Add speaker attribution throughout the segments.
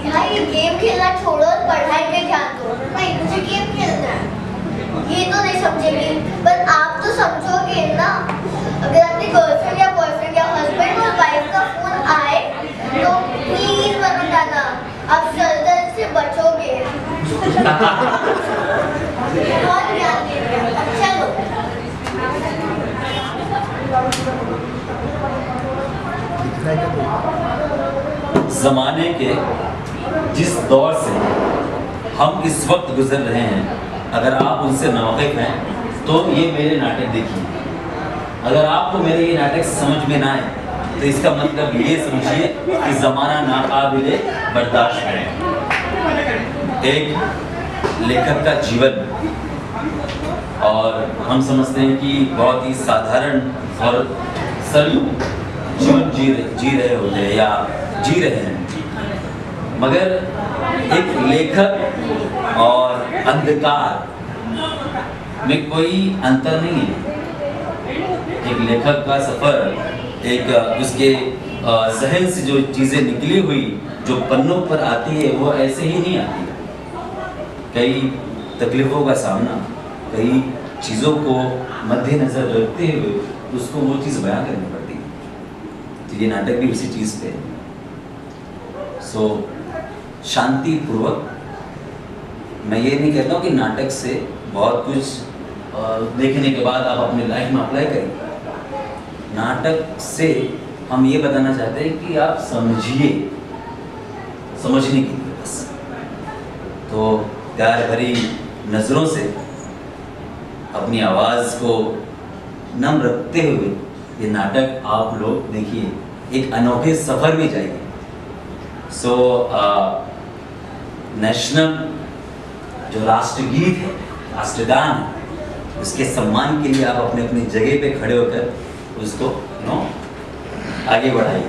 Speaker 1: भाई गेम खेलना छोड़ो और पढ़ाई पे ध्यान दो। नहीं, मुझे गेम खेलना है। ये तो नहीं समझेंगे, पर आप तो समझोगे ना। अगर आपकी गर्लफ्रेंड या बॉयफ्रेंड या हस्बैंड और वाइफ का फोन आए तो प्लीज मत उठाना, आप जल्द से बचोगे। बहुत ध्यान दीजिए। अच्छा लो।
Speaker 2: ज़माने के जिस दौर से हम इस वक्त गुजर रहे हैं, अगर आप उनसे नावाकिफ हैं तो ये मेरे नाटक देखिए। अगर आपको मेरे ये नाटक समझ में ना आए तो इसका मतलब ये समझिए कि ज़माना नाकाबिले बर्दाश्त है। एक लेखक का जीवन, और हम समझते हैं कि बहुत ही साधारण और सरल जीवन जी रहे होते हैं या जी रहे हैं, मगर एक लेखक और अंधकार में कोई अंतर नहीं है। एक लेखक का सफ़र, एक उसके जहन से जो चीज़ें निकली हुई जो पन्नों पर आती है वो ऐसे ही नहीं आती। कई तकलीफ़ों का सामना, कई चीज़ों को मद्देनज़र रखते हुए उसको वो चीज़ बयां करनी पड़ती है। तो ये नाटक भी उसी चीज़ पे है। सो शांतिपूर्वक, मैं ये नहीं कहता हूँ कि नाटक से बहुत कुछ देखने के बाद आप अपनी लाइफ में अप्लाई करें। नाटक से हम ये बताना चाहते हैं कि आप समझिए, समझने के लिए बस। तो प्यार भरी नज़रों से अपनी आवाज़ को नम रखते हुए ये नाटक आप लोग देखिए, एक अनोखे सफ़र में जाइए। सो नेशनल जो राष्ट्रगीत है, राष्ट्रगान है, उसके सम्मान के लिए आप अपने अपनी जगह पे खड़े होकर उसको आगे बढ़ाइए।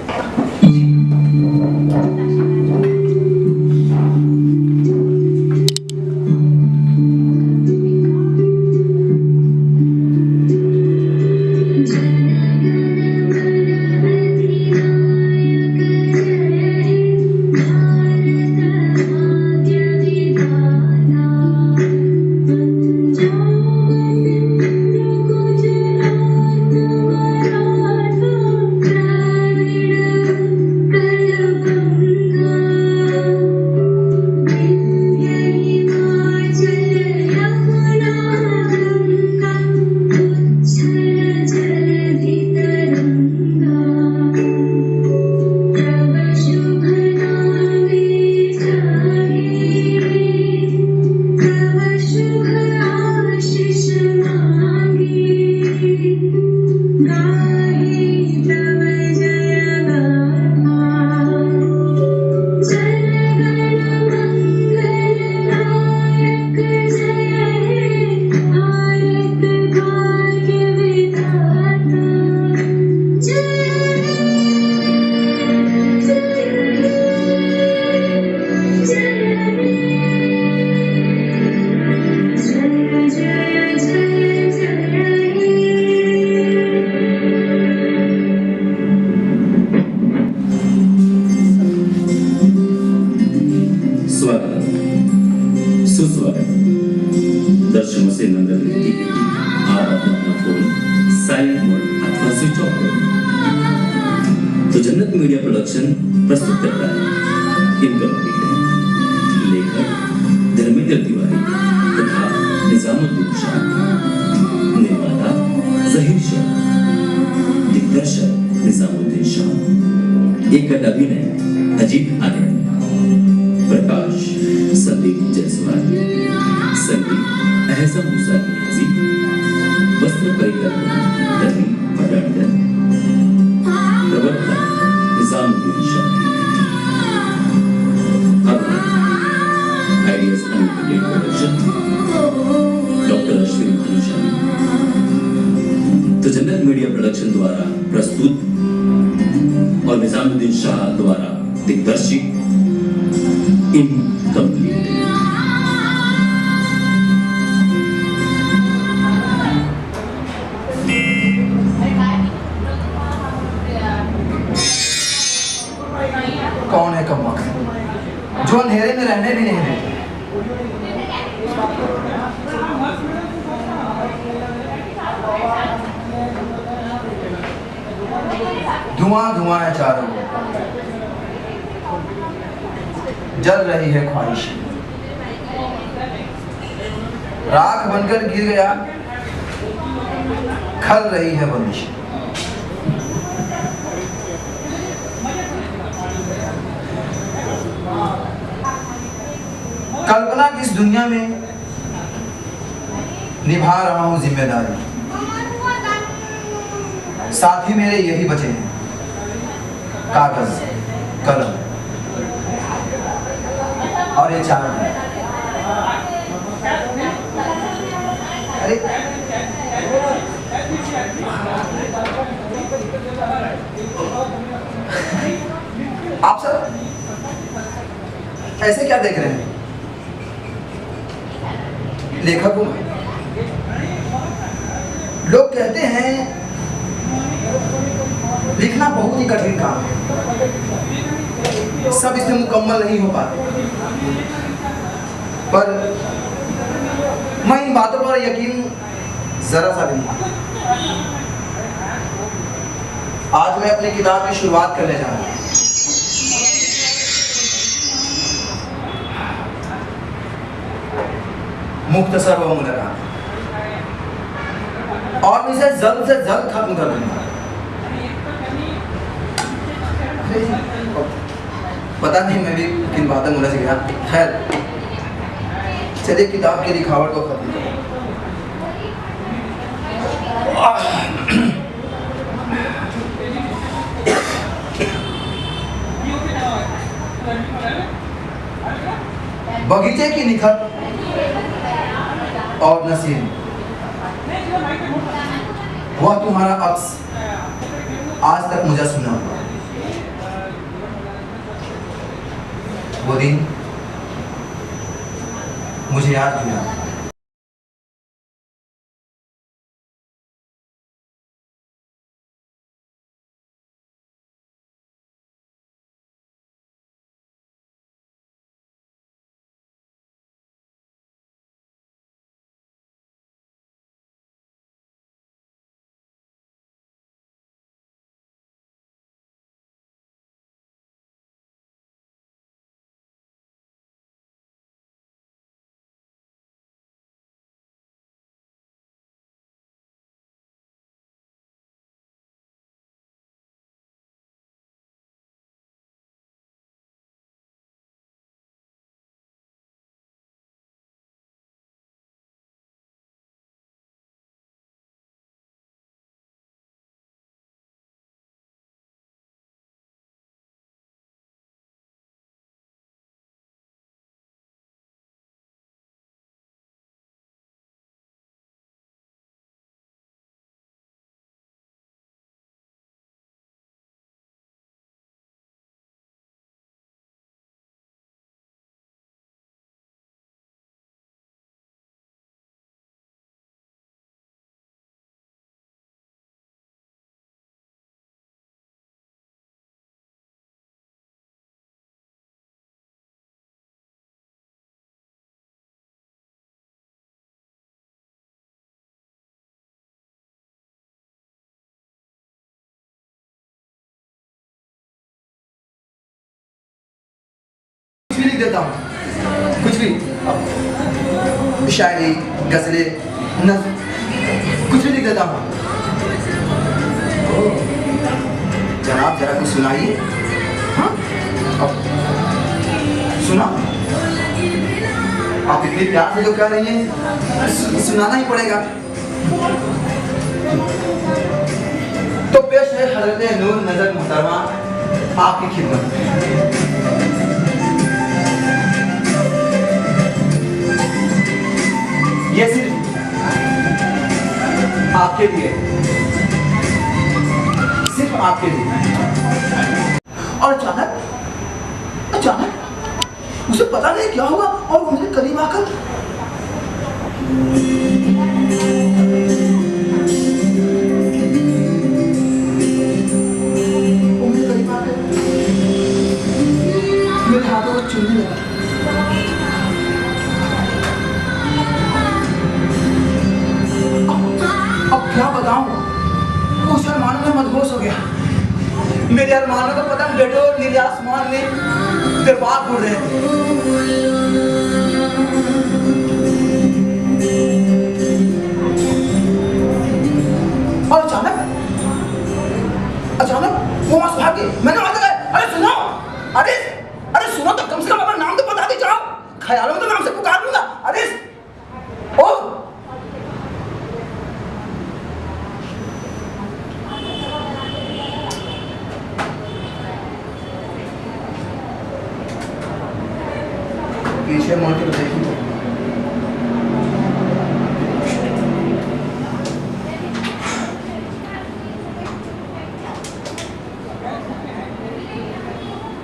Speaker 2: दर्शकों से नम्र विनती है कि आप अपना फोन साइलेंट मोड अथवा स्विच ऑफ करें। तो जन्नत मीडिया प्रोडक्शन प्रस्तुत करता है इनकम्प्लीट। लेखक धर्मेंद्र तिवारी तथा निजामुद्दीन शाह, निर्माता जहीर शाह, दिग्दर्शक निजामुद्दीन शाह, एकल अभिनय अजीत आनंद, प्रकाश संदीप जायसवाल, संगीत एहसन मूसा नियाज़ी, वस्त्र परिकल्पना रवि पडाणकर, प्रवक्ता Nizamuddin Shah, ideas unlimited production doctor Ashwin Bhanushali. तो जन्नत मीडिया प्रोडक्शन द्वारा प्रस्तुत और निजामुद्दीन शाह द्वारा दिग्दर्शित इनकम्प्लीट।
Speaker 3: कौन है कम वक्त जो अंधेरे में रहने भी नहीं देते। धुआं धुआं है चारों ओर, जल रही है ख्वाहिश, राख बनकर गिर गया, खल रही है बंदिश। कल्पना की इस दुनिया में निभा रहा हूं जिम्मेदारी, साथी मेरे यही बचे हैं, कागज कलम और ये चार। अरे आप सब ऐसे क्या देख रहे हैं? लेखक हूं मैं। लोग कहते हैं लिखना बहुत ही कठिन काम है, सब इसमें मुकम्मल नहीं हो पाते, पर मैं इन बातों पर यकीन जरा सा भी नहीं। आज मैं अपनी किताब की शुरुआत करने जा रहा हूं। मुख्तसर व मुलाकात, और मैं इसे जल्द से जल्द खत्म कर दूंगा। पता नहीं मैं भी किन बातों में उलझ गया। खैर चलिए किताब की लिखावट को खत्म करें। बगीचे की निखर और नसीम, वह तुम्हारा अक्स आज तक मुझे सुना हुआ। वो दिन मुझे याद किया। लिख देता हूँ, कुछ भी, शायरी, गजलें, नज़्म, कुछ भी लिख देता हूँ। जनाब जरा कुछ सुनाइए। हाँ, सुना? आप इतनी प्यार से जो कह रही हैं, सुनाना ही पड़ेगा। तो पेश है हज़रत नूर नजर मुहतरमा आपकी खिदमत में। ये सिर्फ आपके लिए, सिर्फ आपके लिए। और अचानक उसे पता नहीं क्या हुआ और वो मेरे करीब आकर सुनने लगा। अब क्या बताऊं, उस अरमान में मदहोश हो गया। मेरे अरमानों का पतंग बेटो नीले आसमान में दरबार उड़ रहे थे। और अचानक वो वहां से भाग गए। मैंने वहां से कहा, अरे सुनो, अरे सुनो तो, कम से कम अपना नाम तो बता दे जाओ। ख्यालों में तो नाम से पुकार लूंगा। अरे ओ पीछे मोड़ के देखिए।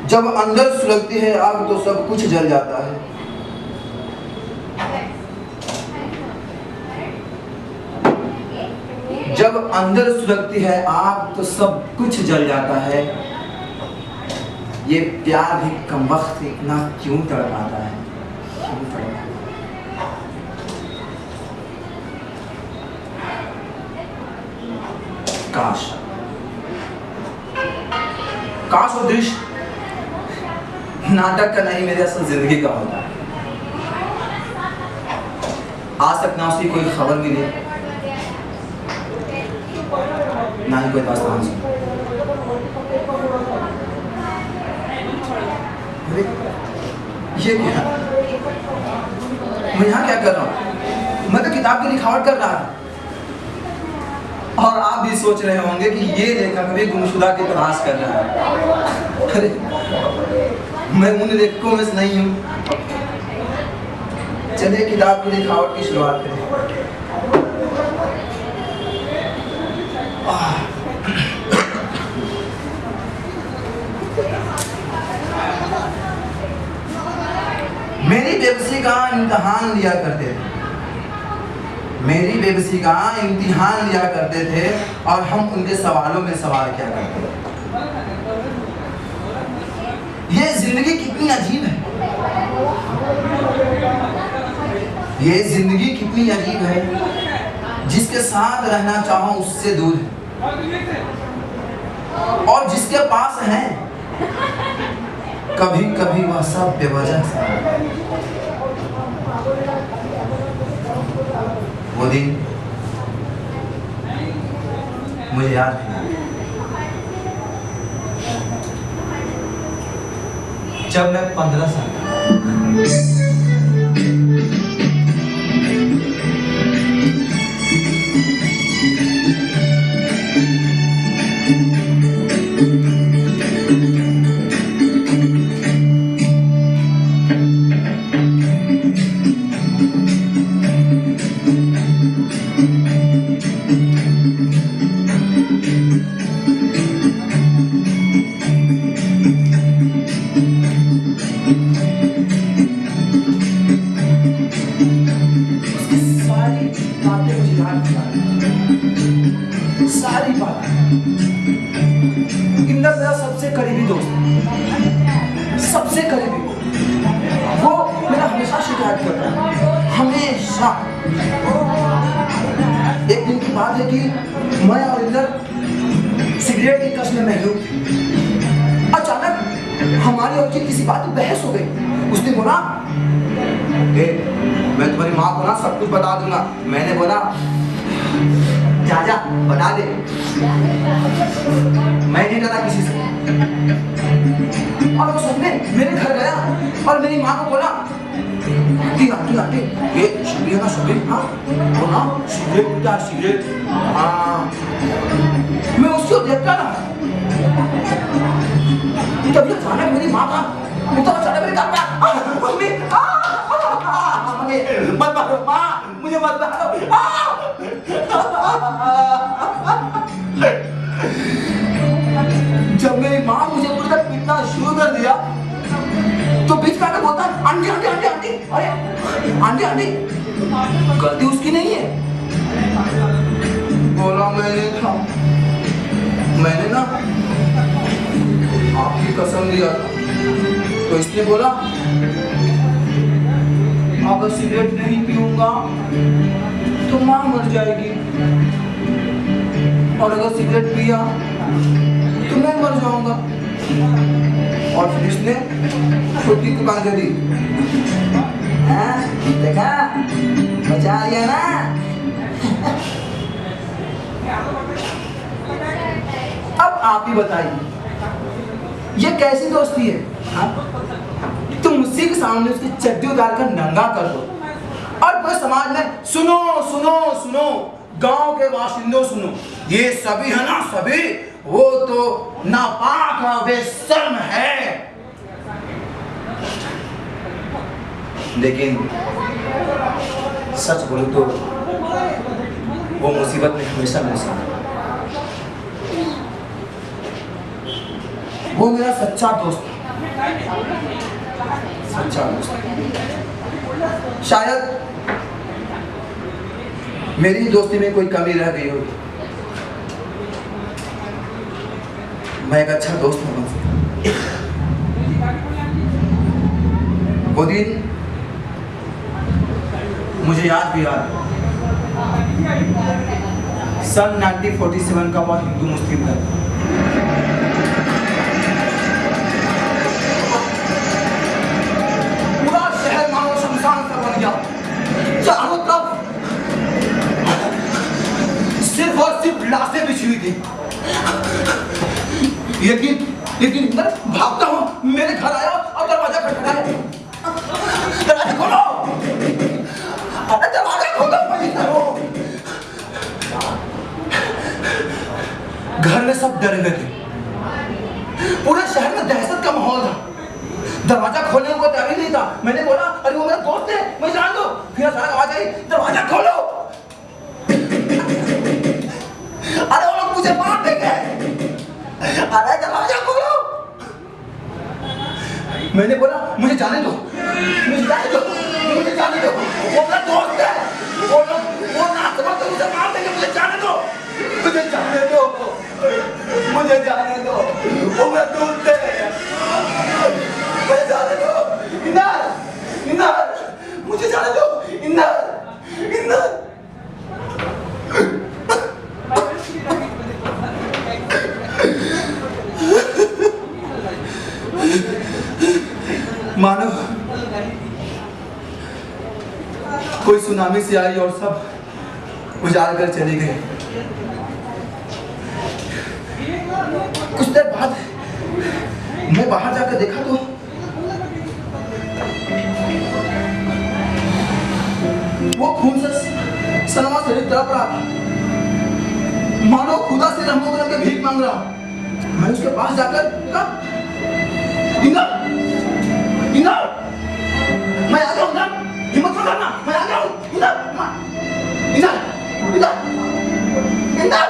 Speaker 3: जब अंदर सुलगती है आग तो सब कुछ जल जाता है। जब अंदर सुलगती है आग तो सब कुछ जल जाता है। ये प्यार भी कमबख्त इतना क्यों तड़पाता है, क्यों तड़पाता है? काश वो दृश्य नाटक का नहीं, मेरे असल जिंदगी का होता। आज तक ना उसकी कोई खबर मिली, ना ही कोई दास्तान सुनी। ये क्या? मैं यहाँ क्या कर रहा हूँ? मैं तो किताब की लिखावट कर रहा हूँ। और आप भी सोच रहे होंगे कि ये लेखक भी गुमशुदा की तलाश कर रहा है। अरे मैं उन लेखकों में से नहीं हूँ। चलिए किताब की लिखावट की शुरुआत करें। मेरी बेबसी का इम्तिहान लिया करते थे, मेरी बेबसी का इम्तिहान लिया करते थे और हम उनके सवालों में सवाल किया करते थे। ये जिंदगी कितनी अजीब है, ये जिंदगी कितनी अजीब है। जिसके साथ रहना चाहो उससे दूर है, और जिसके पास है कभी कभी वह सब बेवजह सा। वो दिन मुझे याद है जब मैं 15 साल का। सारी बात इंदर मेरा सबसे करीबी दोस्त, सबसे करीबी। वो मेरा हमेशा शिकायत करता है, हमेशा। एक दिन की बात है कि मैं और इंदर सिगरेट की कश में महरूम थे। अचानक हमारी और की किसी बात पर बहस हो गई। उसने बोला, मैं तुम्हारी माँ को ना सब कुछ बता दूंगा। मैंने बोला, जा बता दे, मैं नहीं डरा किसी से। और वो सच में मेरे घर गया और मेरी माँ को बोला, आंटी ये शुक्रिया ना शुक्रिया, हाँ बोला सिगरेट सिगरेट। हाँ मैं उसको देखता ना, तभी अचानक मेरी माँ का अचानक मेरे घर पे, मम्मी मत मारो माँ, मुझे मत मारो। जब मेरी माँ मुझे पूरा पीटना शुरू कर दिया तो बीच में आकर बोलता, आंटी आंटी आंटी आंटी, अरे आंटी आंटी, गलती उसकी नहीं है। बोला मैंने था, मैंने ना आपकी कसम दिया था, तो इसने बोला अगर सिगरेट नहीं पीऊंगा तो माँ मर जाएगी, और अगर सिगरेट पिया तो मैं मर जाऊंगा। और फिर इसने छोटी दुकान दे दी। देखा, बचा लिया ना। अब आप ही बताइए ये कैसी दोस्ती है? तुम उसी के सामने उसकी चड्डी उतार कर नंगा कर दो और पूरे समाज में सुनो सुनो सुनो, गांव के बाशिंदों सुनो, ये सभी है ना सभी, वो तो नापाक और बेशर्म है। लेकिन सच बोलूं तो वो मुसीबत में हमेशा मेरे साथ, वो मेरा सच्चा दोस्त, सच्चा दोस्त। शायद मेरी दोस्ती में कोई कमी रह गई होगी, मैं एक अच्छा दोस्त न बन सका। वो दिन मुझे याद भी याद, सन 1947 का वह हिंदू मुस्लिम था। पूरा शहर मानो शमशान सा बन गया, चारों तरफ सिर्फ और सिर्फ लाशें बिछी हुई थी। लेकिन मैं भागता हूँ मेरे घर आया और दरवाजा खटखटाया। दरवाजा खोलो, अरे दरवाजा खोलो, घर में सब डरे हुए थे, पूरे शहर में दहशत का माहौल था। दरवाजा खोलने को तैयार ही नहीं था। मैंने बोला अरे वो मेरा दोस्त है, मैं जान दो। फिर अचानक आवाज आई दरवाजा खोलो। अरे वो लोग मुझे मार देंगे, अरे दरवाजा खोलो। मैंने बोला मुझे जाने दो, मुझे जाने दो, मुझे जाने दो, वो मेरा दोस्त है, वो लोग वो ना समझ तो मुझे मार देंगे, मुझे जाने दो, मुझे जाने दो, मुझे जाने दो, वो मेरा दोस्त है, मुझे जाने दो। इंदर, इंदर, मुझे जाने दो, इंदर, इंदर। मानो कोई सुनामी से आई और सब उजाड़ कर चली गई। कुछ देर बाद मैं बाहर जाकर देखा तो वो खून से सनवा शरीर तड़प रहा था, मानो खुदा से रहमत करके भीख मांग रहा। मैं उसके पास जाकर कहा इंदर, इंदर, मैं आ गया हूं ना, हिम्मत मत करना, मैं आ गया हूं। इंदर, इंदर, इंदर, इंदर,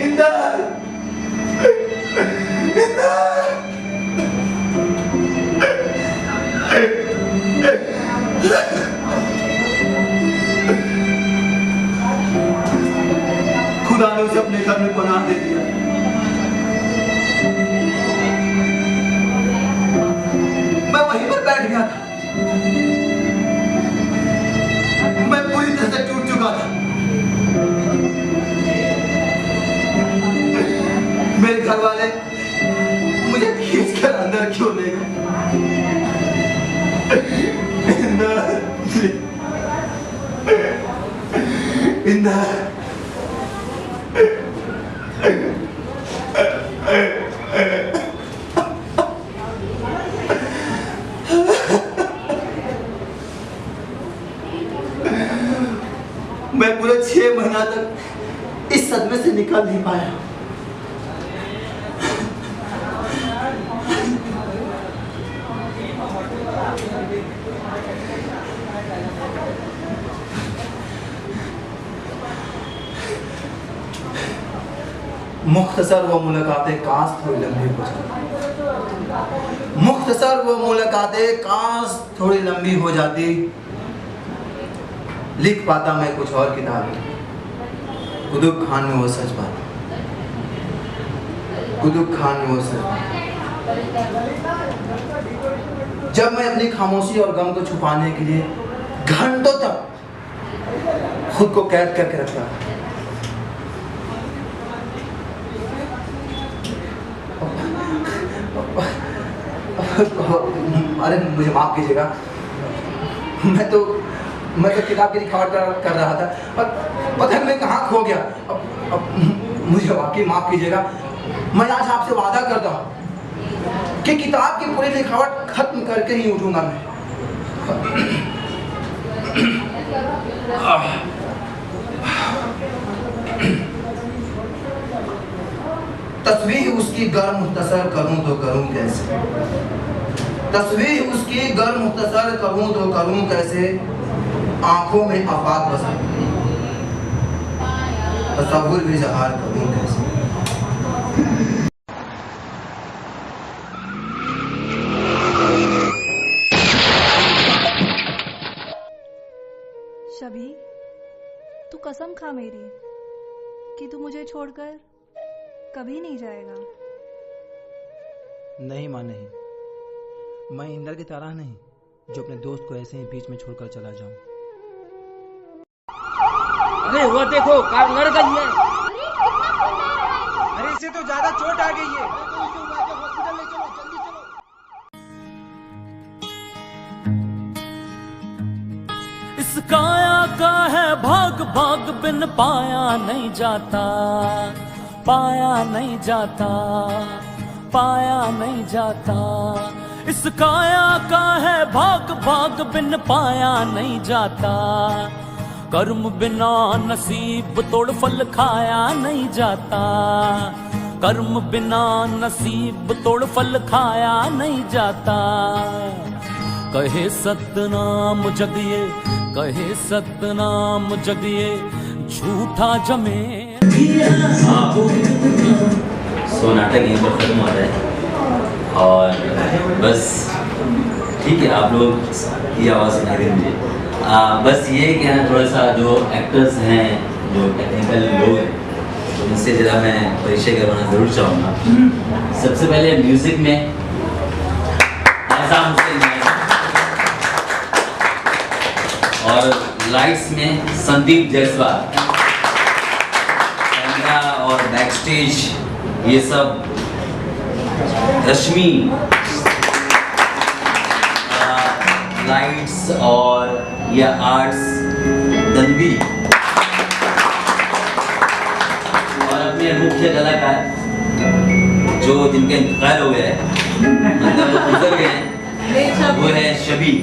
Speaker 3: इंदर, इंदर, खुदा ने उसे अपने घर में पनाह दे दिया। मैं वहीं पर बैठ गया था, मैं पूरी तरह से टूट चुका था। मेरे घर वाले मुझे खींचकर अंदर क्यों ले गए? इंदर, मैं पूरे 6 महीना तक इस सदमे से निकल नहीं पाया। मुख्तसर वो मुलाकातें काश थोड़ी लंबी हो जाती, मुख्तसर वो मुलाकातें काश थोड़ी लंबी हो जाती। लिख पाता मैं कुछ और किताबें, कुतुब खान में वो सच बात। कुतुब खान वो सर, जब मैं अपनी खामोशी और गम को छुपाने के लिए घंटों तक खुद को कैद करके रखता। अरे मुझे माफ कीजिएगा, मैं तो किताब की लिखावट कर रहा था, पता नहीं मैं कहाँ खो गया। अब मुझे वाकई माफ कीजिएगा। मैं आज आपसे वादा करता हूँ कि किताब की पूरी लिखावट खत्म करके ही उठूंगा मैं। तस्वीर उसकी गर्म मुख्तसर करूं तो करूं कैसे, तस्वीर उसकी गर्म मुख्तसर करूं तो करूं कैसे, आंखों में आफाक बसा तस्वुर भी ज़हार करूं कैसे।
Speaker 4: शबी, तू कसम खा मेरी कि तू मुझे छोड़कर कभी नहीं जाएगा।
Speaker 3: नहीं माँ नहीं, मैं इंदर की तरह नहीं जो अपने दोस्त को ऐसे ही बीच में छोड़कर चला जाऊं।
Speaker 5: अरे वो देखो कार लड़ गई है।
Speaker 3: अरे इसे तो ज्यादा चोट आ गई है।
Speaker 6: इस काया का है भाग भाग बिन पाया नहीं जाता, पाया नहीं जाता, पाया नहीं जाता। इस काया का है भाग भाग बिन पाया नहीं जाता, कर्म बिना नसीब तोड़ फल खाया नहीं जाता, कर्म बिना नसीब तोड़ फल खाया नहीं जाता। कहे सतनाम जगिए, कहे सतनाम जगिए, झूठा जमे।
Speaker 2: सो नाटक यहीं पर खत्म होता है और बस ठीक है, आप लोग की आवाज़ सुनाई दे मुझे। बस ये कि थोड़ा सा जो एक्टर्स हैं, जो टेक्निकल लोग हैं, तो उनसे ज़रा मैं परिचय करवाना ज़रूर चाहूँगा। सबसे पहले म्यूज़िक में ऐसा मुझसे और लाइट्स में संदीप जायसवाल, कैमरा और बैक स्टेज ये सब रश्मि, लाइट्स और या आर्ट्स तन्वी, और अपने मुख्य कलाकार जो जिनका इंतकाल हो गया है, मतलब वो गुजर गए हैं, वो है शबी।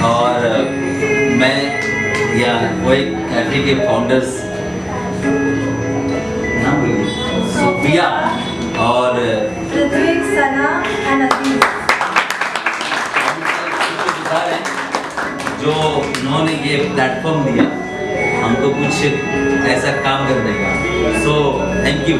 Speaker 2: और मैं या वो एक कैफे के फाउंडर्स नाम बोलिए, सोफिया और
Speaker 4: सना
Speaker 2: जो उन्होंने ये प्लेटफॉर्म दिया हमको कुछ ऐसा काम करने का। So thank you.